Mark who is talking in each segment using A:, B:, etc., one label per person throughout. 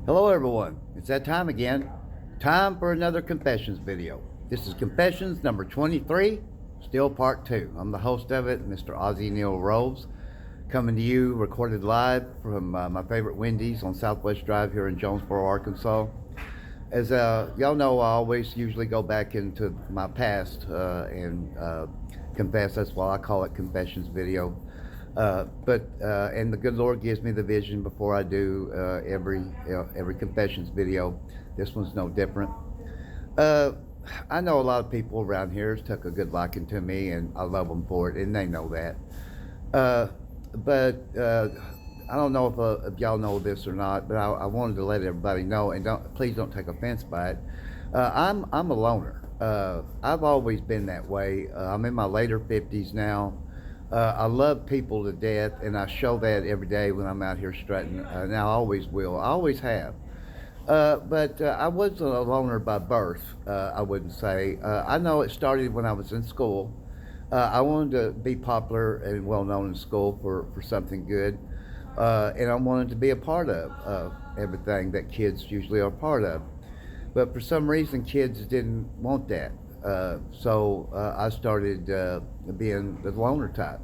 A: Hello everyone, it's that time again. Time for another confessions video. This is confessions number 23, still part 2. I'm the host of it, Mr. Ozzy Neil Rose, coming to you recorded live from my favorite Wendy's on Southwest Drive here in Jonesboro, Arkansas. As y'all know, I always usually go back into my past and confess. That's why I call it confessions video. And the good Lord gives me the vision before I do every confessions video. This one's no different. I know a lot of people around here took a good liking to me, and I love them for it, and they know that. But I don't know if y'all know this or not, but I wanted to let everybody know, and please don't take offense by it. I'm a loner. I've always been that way. I'm in my later 50s now. I love people to death, and I show that every day when I'm out here strutting, and I always will. I always have. But I wasn't a loner by birth, I wouldn't say. I know it started when I was in school. I wanted to be popular and well known in school for something good, and I wanted to be a part of everything that kids usually are part of. But for some reason, kids didn't want that. So I started being the loner type.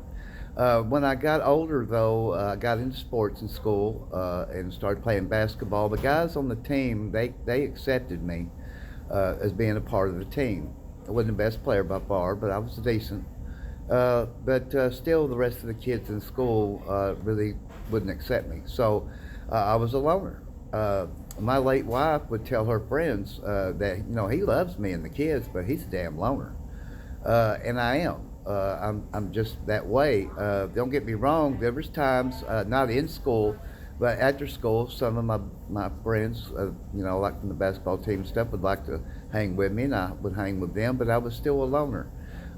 A: When I got older, though, I got into sports in school and started playing basketball. The guys on the team, they accepted me as being a part of the team. I wasn't the best player by far, but I was decent. But still, the rest of the kids in school really wouldn't accept me. So I was a loner. My late wife would tell her friends that he loves me and the kids, but he's a damn loner, and I am. I'm just that way. Don't get me wrong. There was times, not in school, but after school, some of my friends, like from the basketball team and stuff, would like to hang with me, and I would hang with them. But I was still a loner.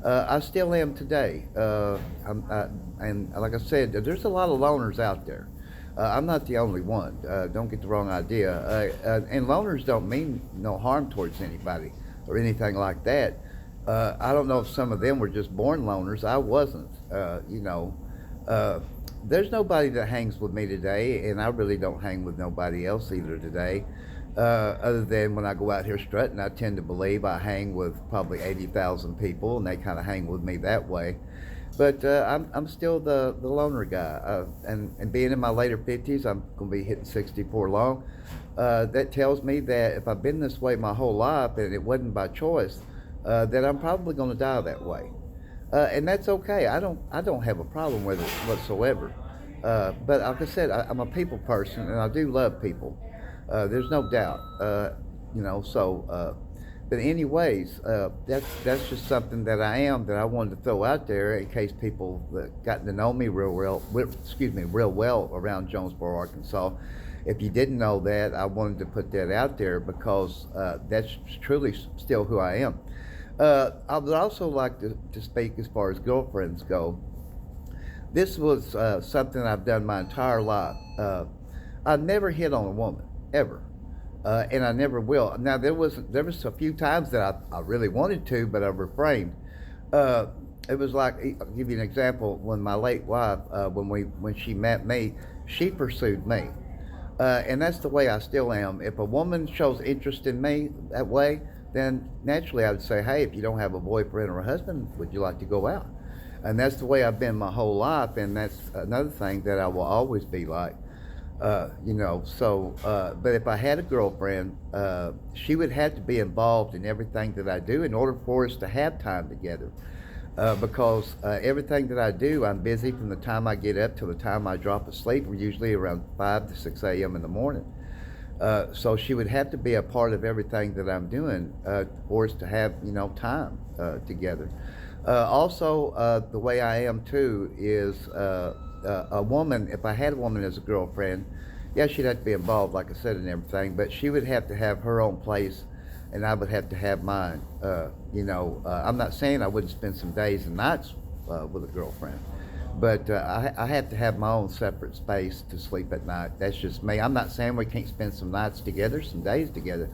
A: I still am today. And like I said, there's a lot of loners out there. I'm not the only one. Don't get the wrong idea. And loners don't mean no harm towards anybody or anything like that. I don't know if some of them were just born loners. I wasn't. There's nobody that hangs with me today, and I really don't hang with nobody else either today. Other than when I go out here strutting, I tend to believe I hang with probably 80,000 people, and they kind of hang with me that way. But I'm still the loner guy, and being in my later 50s, I'm going to be hitting 64 long. That tells me that if I've been this way my whole life, and it wasn't by choice, that I'm probably going to die that way, and that's okay. I don't have a problem with it whatsoever. But like I said, I'm a people person, and I do love people. There's no doubt. So. But anyways, that's just something that I am, that I wanted to throw out there in case people that gotten to know me real well around Jonesboro, Arkansas. If you didn't know that, I wanted to put that out there because that's truly still who I am. I would also like to speak as far as girlfriends go. This was something I've done my entire life. I've never hit on a woman, ever. And I never will. Now there was a few times that I really wanted to, but I refrained. It was like, I'll give you an example. When my late wife, when she met me, she pursued me, and that's the way I still am. If a woman shows interest in me that way, then naturally I would say, hey, if you don't have a boyfriend or a husband, would you like to go out? And that's the way I've been my whole life, and that's another thing that I will always be like. But if I had a girlfriend, she would have to be involved in everything that I do in order for us to have time together. Because everything that I do, I'm busy from the time I get up till the time I drop asleep, usually around 5 to 6 a.m. in the morning. So she would have to be a part of everything that I'm doing for us to have, time together. Also, the way I am too is a woman, if I had a woman as a girlfriend, yeah, she'd have to be involved, like I said, in everything, but she would have to have her own place, and I would have to have mine. I'm not saying I wouldn't spend some days and nights with a girlfriend, but I have to have my own separate space to sleep at night. That's just me. I'm not saying we can't spend some nights together, some days together,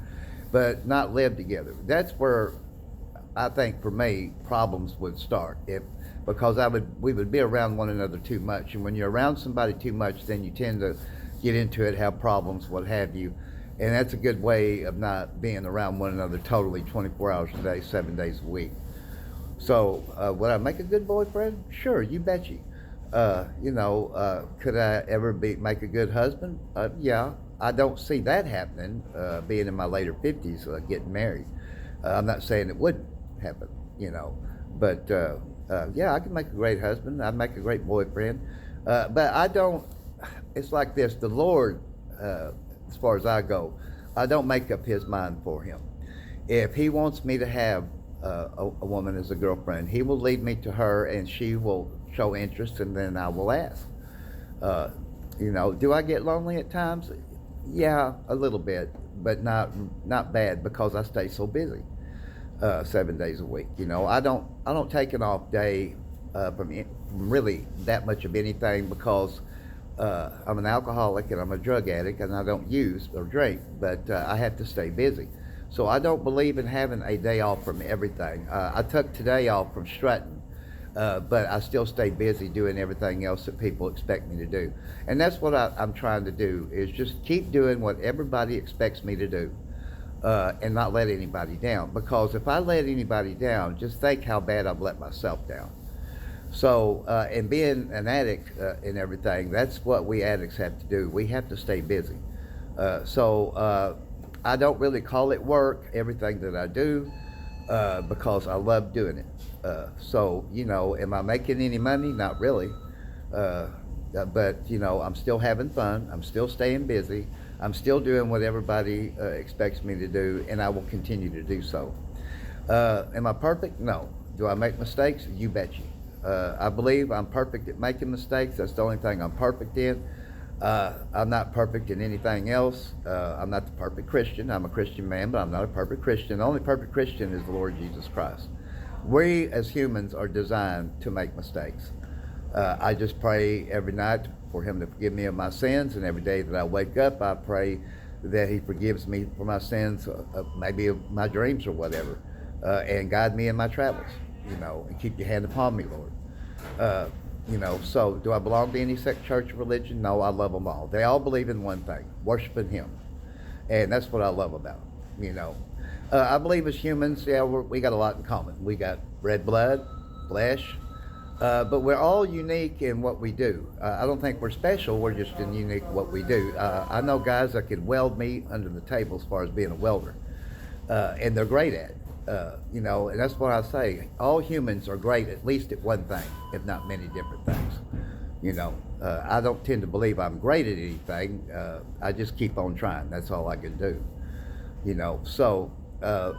A: but not live together. That's where I think, for me, problems would start. Because we would be around one another too much, and when you're around somebody too much, then you tend to get into it, have problems, what have you. And that's a good way of not being around one another totally 24 hours a day, 7 days a week. So, would I make a good boyfriend? Sure, you bet you. Could I ever make a good husband? Yeah. I don't see that happening, being in my later 50s, getting married. I'm not saying it wouldn't happen, but yeah, I can make a great husband. I'd make a great boyfriend. But I don't, it's like this, the Lord, as far as I go, I don't make up his mind for him. If he wants me to have a woman as a girlfriend, he will lead me to her and she will show interest, and then I will ask. Uh, do I get lonely at times? Yeah, a little bit, but not bad because I stay so busy, 7 days a week. I don't take an off day from really that much of anything because I'm an alcoholic and I'm a drug addict and I don't use or drink, but I have to stay busy. So I don't believe in having a day off from everything. I took today off from strutting, but I still stay busy doing everything else that people expect me to do. And that's what I'm trying to do, is just keep doing what everybody expects me to do, and not let anybody down. Because if I let anybody down, just think how bad I've let myself down. So, and being an addict and everything, that's what we addicts have to do. We have to stay busy. So I don't really call it work, everything that I do, because I love doing it. Am I making any money? Not really. But, I'm still having fun. I'm still staying busy. I'm still doing what everybody expects me to do, and I will continue to do so. Am I perfect? No. Do I make mistakes? You bet you. I believe I'm perfect at making mistakes. That's the only thing I'm perfect in. I'm not perfect in anything else. I'm not the perfect Christian. I'm a Christian man, but I'm not a perfect Christian. The only perfect Christian is the Lord Jesus Christ. We as humans are designed to make mistakes. I just pray every night for him to forgive me of my sins, and every day that I wake up, I pray that he forgives me for my sins, maybe of my dreams or whatever, and guide me in my travels, and keep your hand upon me, Lord. So do I belong to any sect, church, or religion? No, I love them all. They all believe in one thing, worshiping him. And that's what I love about them, I believe as humans, yeah, we got a lot in common. We got red blood, flesh, but we're all unique in what we do. I don't think we're special, we're just unique in what we do. I know guys that could weld meat under the table as far as being a welder, and they're great at it. And that's what I say. All humans are great at least at one thing, if not many different things. I don't tend to believe I'm great at anything. I just keep on trying. That's all I can do. I'm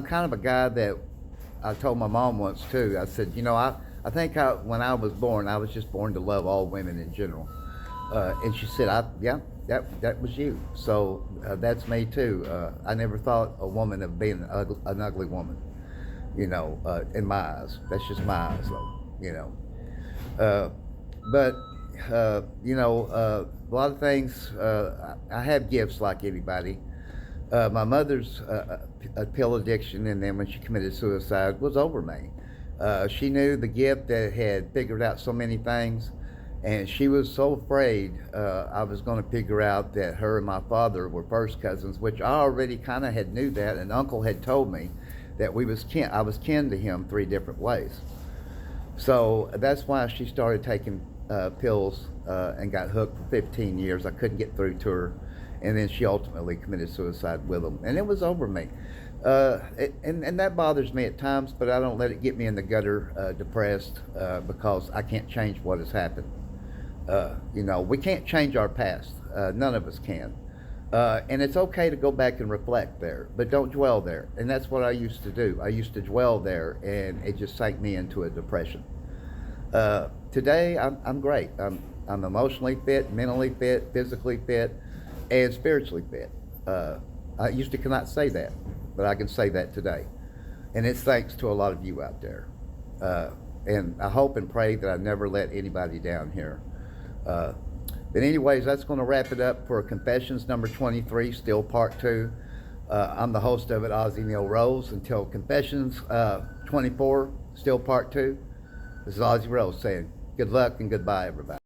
A: kind of a guy that I told my mom once too. I said, I think when I was born, I was just born to love all women in general. And she said, yeah, that was you. So that's me too. I never thought a woman of being an ugly woman, in my eyes. That's just my eyes though, a lot of things, I have gifts like anybody. My mother's a pill addiction, and then when she committed suicide, was over me. She knew the gift that had figured out so many things, and she was so afraid I was going to figure out that her and my father were first cousins, which I already kind of had knew that, and Uncle had told me that I was kin to him 3 different ways. So that's why she started taking pills and got hooked for 15 years. I couldn't get through to her, and then she ultimately committed suicide with them, and it was over me. And that bothers me at times, but I don't let it get me in the gutter, depressed, because I can't change what has happened. We can't change our past. None of us can. And it's okay to go back and reflect there, but don't dwell there. And that's what I used to do. I used to dwell there, and it just sank me into a depression. Today, I'm great. I'm emotionally fit, mentally fit, physically fit, and spiritually fit. I used to cannot say that, but I can say that today. And it's thanks to a lot of you out there. And I hope and pray that I never let anybody down here. But anyways, that's going to wrap it up for Confessions number 23, still part 2. I'm the host of it, Ozzy Neil Rose. Until Confessions 24, still part 2. This is Ozzy Rose saying good luck and goodbye, everybody.